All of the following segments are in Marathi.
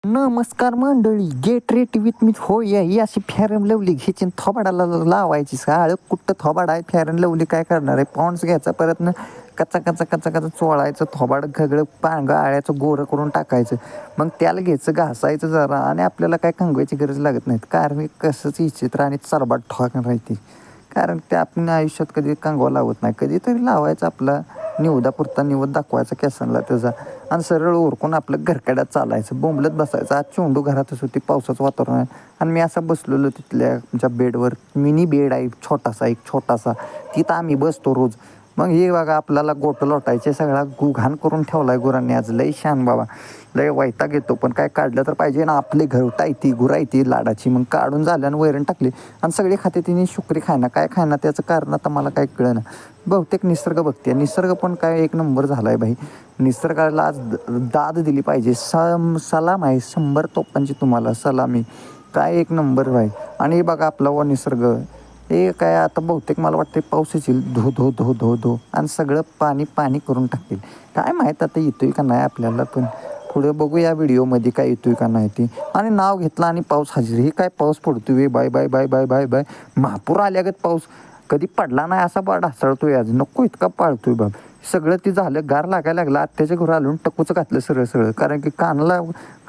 नमस्कार मंडळी, गेट रेट विथ मी हो या ही अशी फेअर अँड लवली घ्यायची आणि थोबाडाला लावायची. साळं कुठं थोबाड आहे, फेअर अँड लवली काय करणार आहे, पॉन्ड्स घ्यायचा परत कच्चा कच्चा कच्चा कच्चा चोळायचं, थोबाड सगळं गाळ्याचं गोरं करून टाकायचं. मग त्याला घ्यायचं, घासायचं जरा आणि आपल्याला काय कंगवायची गरज लागत नाहीत, कारण हे कसंच विचित्र आणि चरबाट ठोक राहते. कारण ते आपण आयुष्यात कधी कंगवा लावत नाही, कधीतरी लावायचं आपला निवदापुरता निवद दाखवायचा केसांना त्याचा आणि सरळ उरकून आपलं घरकड्यात चालायचं, बोंबलत बसायचं. आज चोंडू घरातच होती, पावसाचं वातावरण आहे आणि मी असं बसलेलो तिथल्या आमच्या बेडवर. मिनी बेड आहे छोटासा, एक छोटासा, तिथं आम्ही बसतो रोज. मग हे बघा आपल्याला गोटं लोटायचे सगळा घाण करून ठेवला आहे गुरांनी आज. लई शान बाबा, लय वैताग येतो, पण काय काढलं तर पाहिजे ना. आपले घरटाय ती गुरायती लाडाची, मग काढून झाल्यानं वैरण टाकली आणि सगळे खाते तिने शुक्री खायना काय खायना, त्याचं कारण आता मला काय कळलं ना. बहुतेक निसर्ग बघते, निसर्ग पण काय एक नंबर झाला आहे भाई. निसर्गाला आज दाद दिली पाहिजे. सलाम आहे 100 तोपांची तुम्हाला सलामी. काय एक नंबर भाई. आणि हे बघा आपला व निसर्ग, हे काय आता बहुतेक मला वाटतं पाऊस येईल, धो धो धो धो धो आणि सगळं पाणी पाणी करून टाकेल. काय माहीत आता येतोय का नाही आपल्याला, पण पुढे बघू या व्हिडिओमध्ये काय येतोय का नाही ते. आणि नाव घेतलं आणि पाऊस हजेरी. हे काय पाऊस पडतोय, bye bye bye bye bye bye. महापूर आल्यागत पाऊस कधी पडला नाही असा ढासळतोय आज. नको इतका पाळतोय बाब. सगळं ते झालं, गार लागायला लागलं. आत्याच्या घरात आलून टकूचं घातलं सरळ सरळ, कारण की कानाला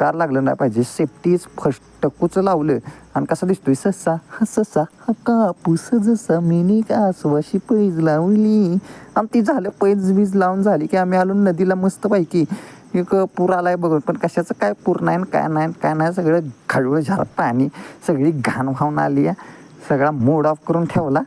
गार लागलं नाही पाहिजे. Safety is first. टकूचं लावलं आणि कसा दिसतोय ससा हा ससा हा कापूस जसा मिनी कासवाशी पैज लावली. आणि ती झालं पैज बीज लावून झाली की आम्ही आलो नदीला मस्तपैकी. एक पूर आलाय बघून, पण कशाचं काय पूर नाही काय नाही काय नाही, सगळं खळवळ झालं पाणी, सगळी घाण वाहून आली. सगळा मूड ऑफ करून ठेवला.